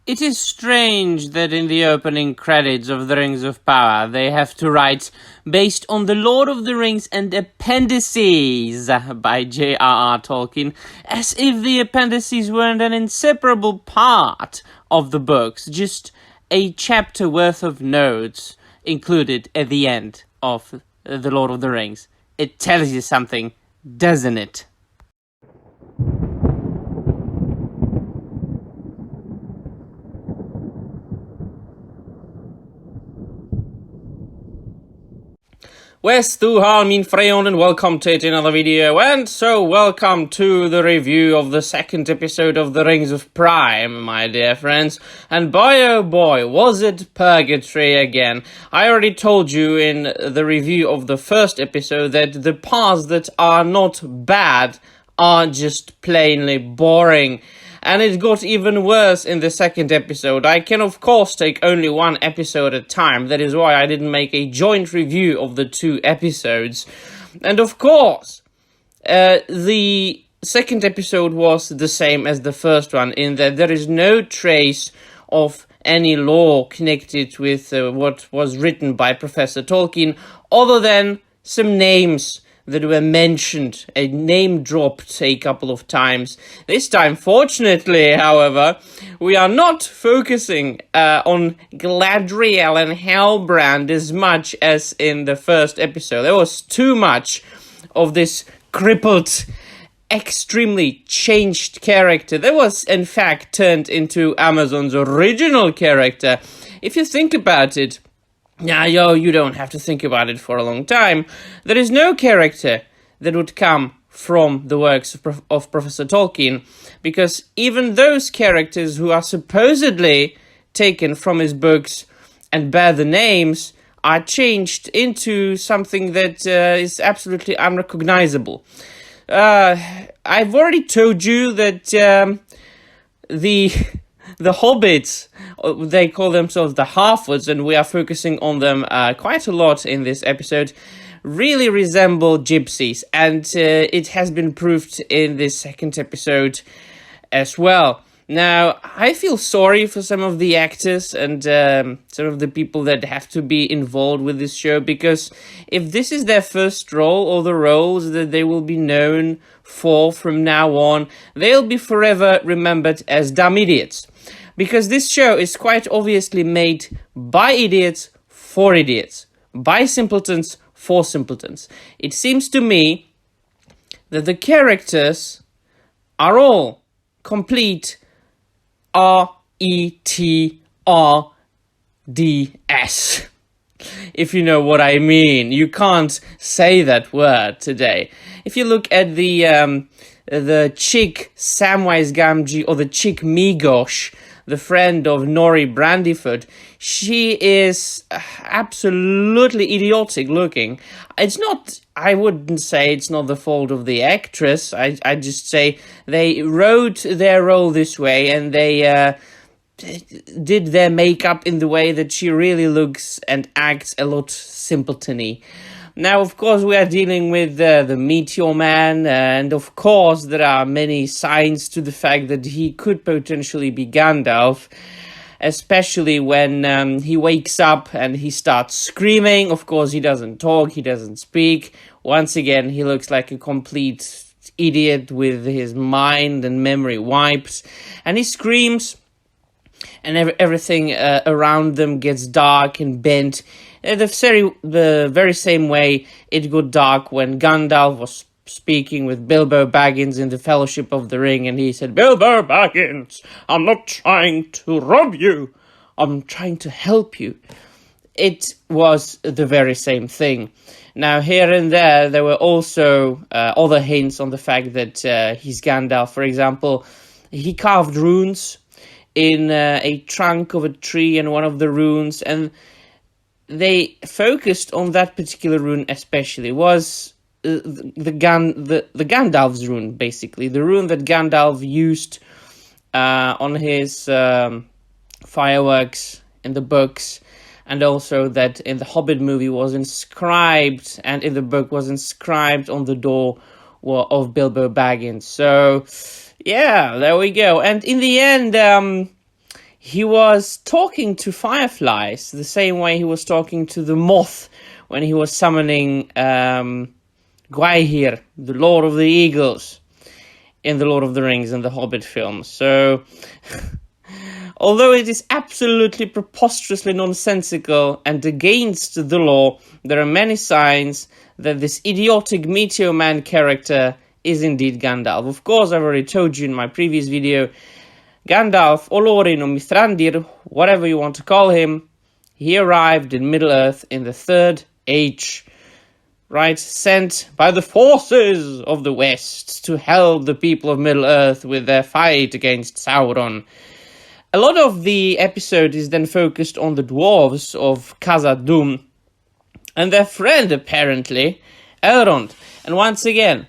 It is strange that in the opening credits of The Rings of Power they have to write based on The Lord of the Rings and Appendices by J.R.R. Tolkien, as if the appendices weren't an inseparable part of the books, just a chapter worth of notes included at the end of The Lord of the Rings. It tells you something, doesn't it? Wes du har min freon, and welcome to yet another video, and so welcome to the review of the second episode of The Rings of Prime, my dear friends. And boy oh boy, was it purgatory again. I already told you in the review of the first episode that the parts that are not bad are just plainly boring. And it got even worse in the second episode. I can of course take only one episode at a time. That is why I didn't make a joint review of the two episodes. And of course, the second episode was the same as the first one, in that there is no trace of any lore connected with what was written by Professor Tolkien, other than some names that were mentioned, a name dropped a couple of times. This time, fortunately, however, we are not focusing on Galadriel and Halbrand as much as in the first episode. There was too much of this crippled, extremely changed character that was, in fact, turned into Amazon's original character. If you think about it, now, you don't have to think about it for a long time. There is no character that would come from the works of Professor Tolkien, because even those characters who are supposedly taken from his books and bear the names are changed into something that is absolutely unrecognizable. I've already told you that the hobbits, they call themselves the Harfoots, and we are focusing on them quite a lot in this episode, really resemble gypsies, and it has been proved in this second episode as well. Now, I feel sorry for some of the actors and some of the people that have to be involved with this show, because if this is their first role, or the roles that they will be known for from now on, they'll be forever remembered as dumb idiots. Because this show is quite obviously made by idiots for idiots, by simpletons for simpletons. It seems to me that the characters are all complete RETRDS. If you know what I mean. You can't say that word today. If you look at the chick Samwise Gamgee, or the chick Migosh, the friend of Nori Brandyfoot, she is absolutely idiotic looking. It's not, I wouldn't say it's not the fault of the actress. I just say they wrote their role this way, and they did their makeup in the way that she really looks and acts a lot simpletony. Now, of course, we are dealing with the Meteor Man, and of course there are many signs to the fact that he could potentially be Gandalf, especially when he wakes up and he starts screaming. Of course, he doesn't talk, he doesn't speak. Once again, he looks like a complete idiot with his mind and memory wiped, and he screams, and everything around them gets dark and bent. The very same way it got dark when Gandalf was speaking with Bilbo Baggins in the Fellowship of the Ring, and he said, "Bilbo Baggins, I'm not trying to rob you, I'm trying to help you." It was the very same thing. Now, here and there were also other hints on the fact that he's Gandalf. For example, he carved runes in a trunk of a tree, and one of the runes, and they focused on that particular rune especially, was the Gandalf's rune, basically. The rune that Gandalf used on his fireworks in the books, and also that in the Hobbit movie was inscribed, and in the book was inscribed on the door of Bilbo Baggins. So, yeah, there we go. And in the end, he was talking to fireflies the same way he was talking to the moth when he was summoning Gwaihir, the Lord of the Eagles, in The Lord of the Rings and the Hobbit films. So, although it is absolutely preposterously nonsensical and against the law, there are many signs that this idiotic Meteor Man character is indeed Gandalf. Of course, I've already told you in my previous video, Gandalf, Olorin, or Mithrandir, whatever you want to call him, he arrived in Middle-earth in the Third Age, right? Sent by the forces of the West to help the people of Middle-earth with their fight against Sauron. A lot of the episode is then focused on the dwarves of Khazad-dûm and their friend, apparently, Elrond. And once again,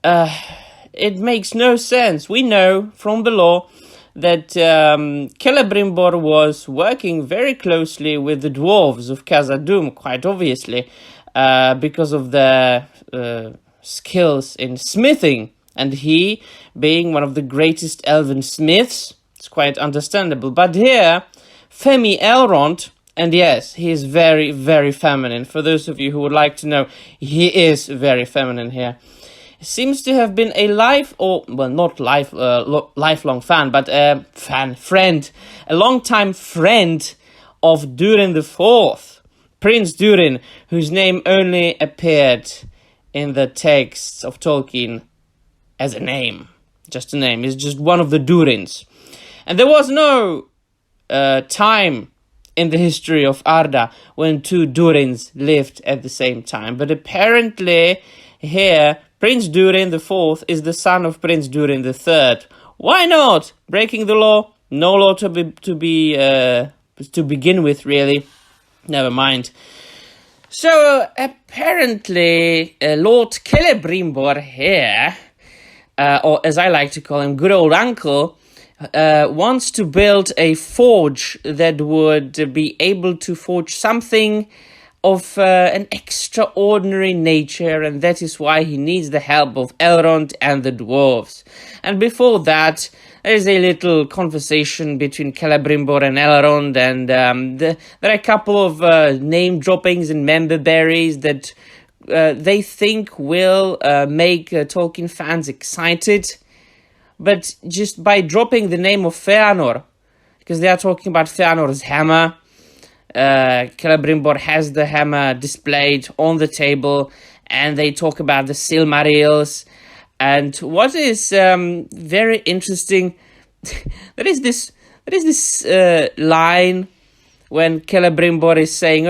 it makes no sense. We know from the lore that Celebrimbor was working very closely with the dwarves of Khazad-dûm, quite obviously, because of their skills in smithing. And he, being one of the greatest elven smiths, it's quite understandable. But here, Femi Elrond, and yes, he is very, very feminine. For those of you who would like to know, he is very feminine here. Seems to have been a lifelong fan, but a friend, a long-time friend of Durin IV, Prince Durin, whose name only appeared in the texts of Tolkien as a name. Just a name. He's just one of the Durins. And there was no time in the history of Arda when two Durins lived at the same time. But apparently here, Prince Durin IV is the son of Prince Durin III. Why not? Breaking the law? No law to begin with, really. Never mind. So apparently, Lord Celebrimbor here, or as I like to call him, good old uncle, wants to build a forge that would be able to forge something of an extraordinary nature, and that is why he needs the help of Elrond and the dwarves. And before that, there is a little conversation between Celebrimbor and Elrond, and there are a couple of name droppings and member berries that they think will make Tolkien fans excited. But just by dropping the name of Feanor, because they are talking about Feanor's hammer, Celebrimbor has the hammer displayed on the table, and they talk about the Silmarils. And what is very interesting, there is this line when Celebrimbor is saying,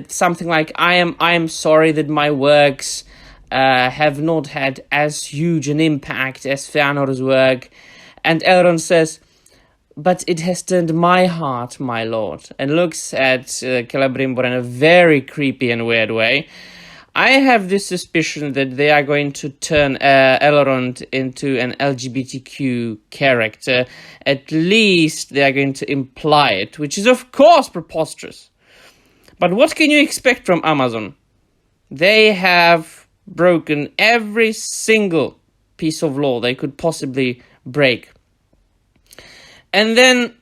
something like, I am sorry that my works have not had as huge an impact as Feanor's work. And Elrond says, but it has turned my heart, my lord, and looks at Celebrimbor in a very creepy and weird way. I have this suspicion that they are going to turn Elrond into an LGBTQ character. At least they are going to imply it, which is of course preposterous. But what can you expect from Amazon? They have broken every single piece of law they could possibly break. And then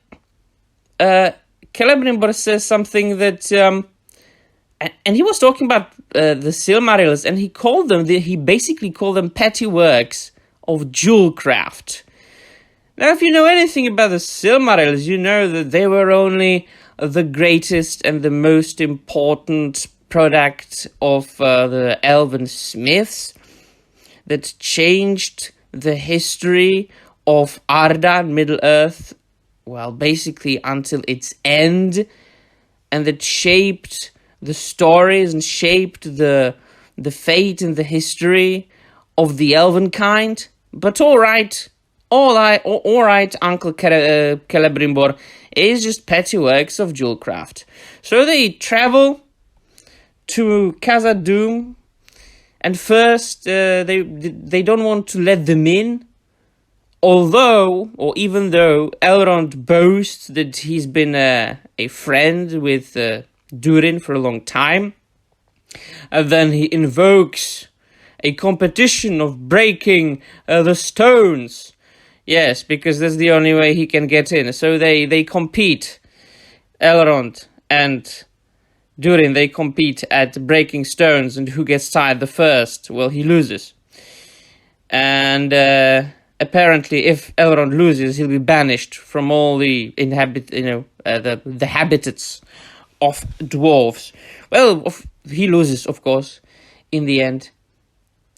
Celebrimbor says something that, and he was talking about the Silmarils, and he basically called them petty works of jewel craft. Now, if you know anything about the Silmarils, you know that they were only the greatest and the most important product of the elven smiths that changed the history of Arda, Middle-earth, well, basically until its end, and that shaped the stories and shaped the fate and the history of the elven kind. But all right, Uncle Celebrimbor, is just petty works of jewelcraft. So they travel to Khazad-dûm, and first they don't want to let them in, even though Elrond boasts that he's been a friend with Durin for a long time. And then he invokes a competition of breaking the stones Yes, because that's the only way he can get in. So they compete. Elrond and Durin, they compete at breaking stones, and who gets tired the first, well, he loses. And apparently, if Elrond loses, he'll be banished from all the the habitats of dwarves. Well, he loses, of course, in the end.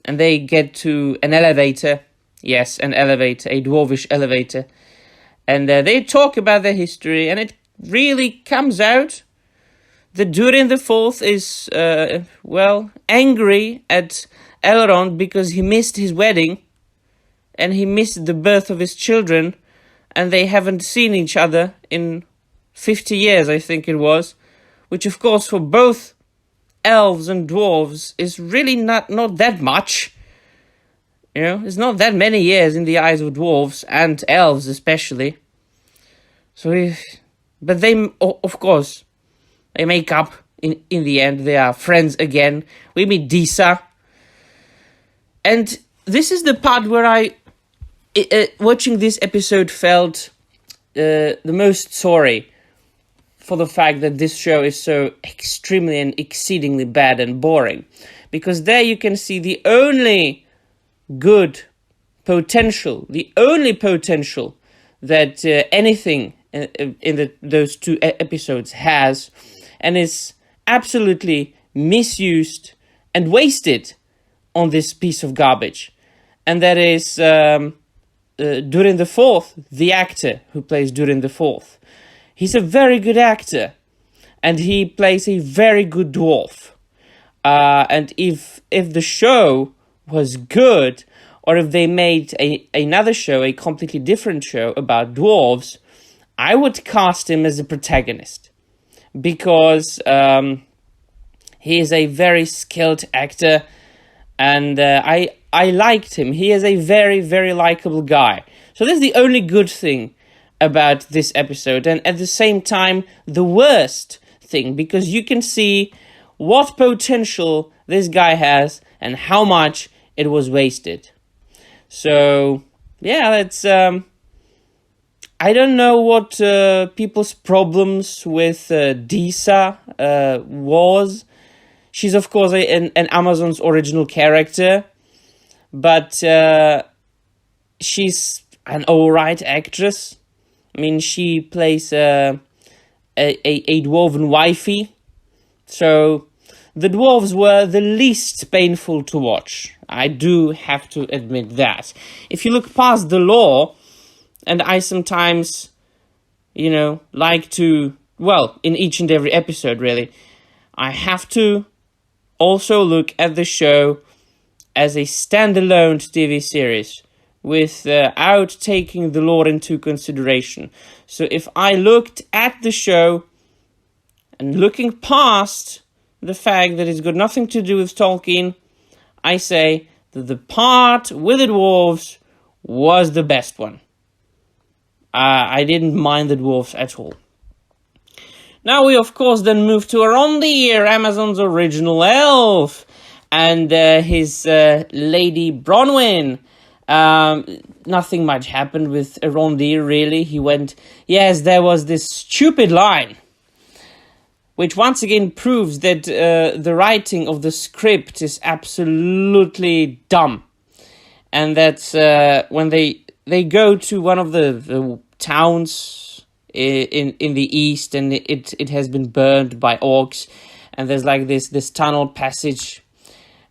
And they get to an elevator. Yes, an elevator, a dwarvish elevator. And they talk about their history, and it really comes out that Durin the Fourth is, angry at Elrond because he missed his wedding, and he missed the birth of his children, and they haven't seen each other in 50 years, I think it was, which of course for both elves and dwarves is really not that much. You know, it's not that many years in the eyes of dwarves, and elves especially. But they, of course, they make up in the end. They are friends again. We meet Disa. And this is the part where I, watching this episode, felt the most sorry for the fact that this show is so extremely and exceedingly bad and boring. Because there you can see the only good potential, the only potential that anything in those two episodes has, and is absolutely misused and wasted on this piece of garbage. And that is Durin the Fourth, the actor who plays Durin the Fourth. He's a very good actor, and he plays a very good dwarf. And if the show was good, or if they made another show, a completely different show about dwarves, I would cast him as a protagonist, because he is a very skilled actor, and I liked him. He is a very, very likable guy. So that's the only good thing about this episode, and at the same time, the worst thing, because you can see what potential this guy has and how much it was wasted. So, yeah, that's... I don't know what people's problems with Disa was. She's, of course, an Amazon's original character, but she's an alright actress. I mean, she plays a dwarven wifey, so the dwarves were the least painful to watch. I do have to admit that. If you look past the lore, and I sometimes, like to, in each and every episode, really, I have to also look at the show as a standalone TV series without taking the lore into consideration. So if I looked at the show and looking past the fact that it's got nothing to do with Tolkien, I say that the part with the dwarves was the best one. I didn't mind the dwarves at all. Now we, of course, then move to Arondir, Amazon's original elf, and his lady Bronwyn. Nothing much happened with Arondir, really. He went, yes, there was this stupid line, which once again proves that the writing of the script is absolutely dumb. And that's when they go to one of the towns in the east, and it has been burned by orcs, and there's like this tunnel passage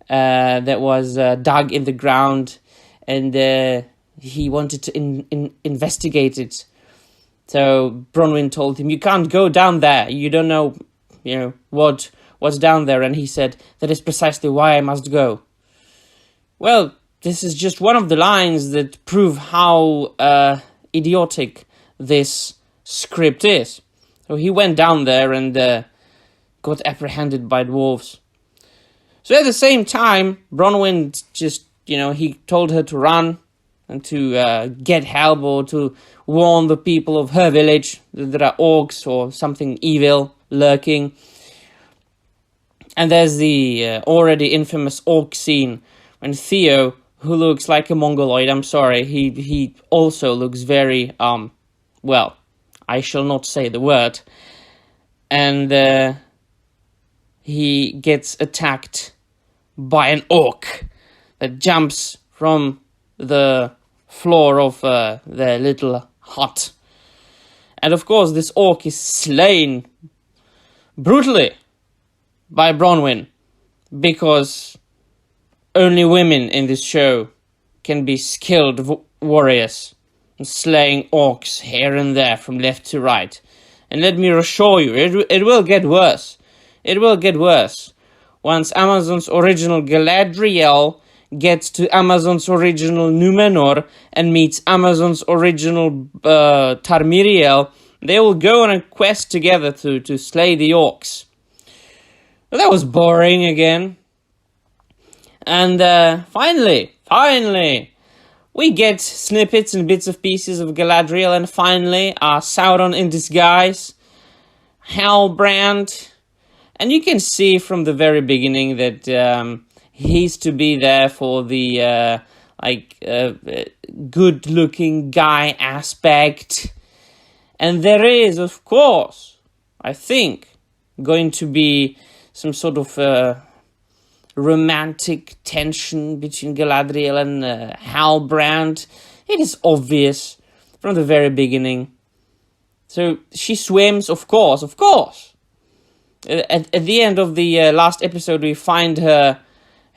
that was dug in the ground, and he wanted to investigate it. So Bronwyn told him, "You can't go down there. You don't know, what's down there." And he said, "That is precisely why I must go." Well, this is just one of the lines that prove how idiotic this script is. So he went down there and got apprehended by dwarves. So at the same time, Bronwyn just, he told her to run and to get help, or to warn the people of her village that there are orcs or something evil lurking. And there's the already infamous orc scene when Theo who looks like a Mongoloid. I'm sorry, he also looks very, well, I shall not say the word. And he gets attacked by an orc that jumps from the floor of their little hut. And of course, this orc is slain brutally by Bronwyn, because only women in this show can be skilled warriors, slaying orcs here and there from left to right. And let me assure you, it will get worse. It will get worse once Amazon's original Galadriel gets to Amazon's original Numenor and meets Amazon's original Tarmiriel. They will go on a quest together to slay the orcs. But that was boring again. And finally, we get snippets and bits of pieces of Galadriel, and finally, Sauron in disguise, Halbrand. And you can see from the very beginning that he's to be there for the good-looking guy aspect. And there is, of course, I think, going to be some sort of romantic tension between Galadriel and Halbrand. It is obvious from the very beginning. So she swims, of course. At the end of the last episode, we find her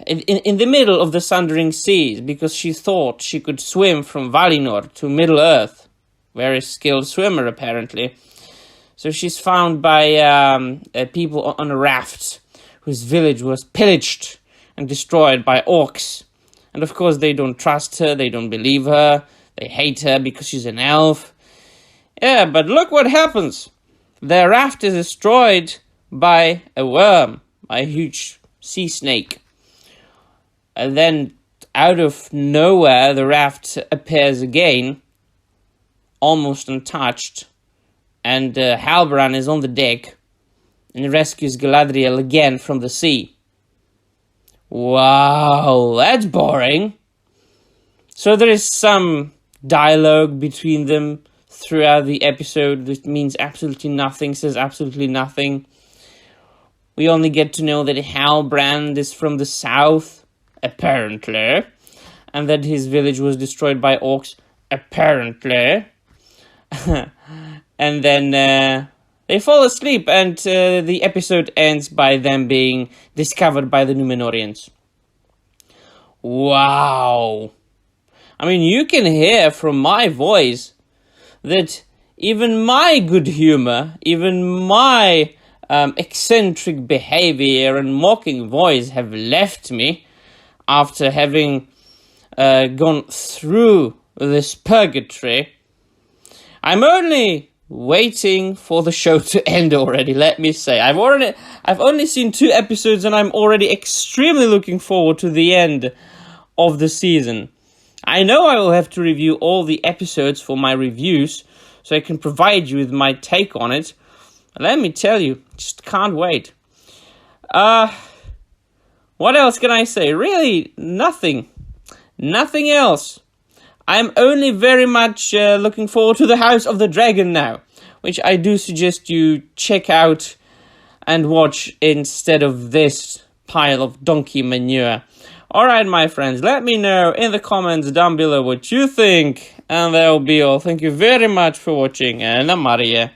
in the middle of the Sundering Seas, because she thought she could swim from Valinor to Middle-earth. Very skilled swimmer, apparently. So she's found by people on a raft whose village was pillaged and destroyed by orcs. And of course, they don't trust her, they don't believe her, they hate her because she's an elf. Yeah, but look what happens. Their raft is destroyed by a worm, by a huge sea snake. And then, out of nowhere, the raft appears again, almost untouched, and Halbrand is on the deck and rescues Galadriel again from the sea. Wow, that's boring. So there is some dialogue between them throughout the episode that means absolutely nothing, says absolutely nothing. We only get to know that Halbrand is from the south, apparently, and that his village was destroyed by orcs, apparently. And then they fall asleep, and the episode ends by them being discovered by the Númenóreans. Wow. I mean, you can hear from my voice that even my good humor, even my eccentric behavior and mocking voice have left me after having gone through this purgatory. I'm only waiting for the show to end already, let me say. I've only seen 2 episodes, and I'm already extremely looking forward to the end of the season. I know I will have to review all the episodes for my reviews, so I can provide you with my take on it. Let me tell you, just can't wait. What else can I say? Really, nothing. Nothing else. I'm only very much looking forward to the House of the Dragon now, which I do suggest you check out and watch instead of this pile of donkey manure. Alright, my friends, let me know in the comments down below what you think, and that will be all. Thank you very much for watching, and I'm out of here.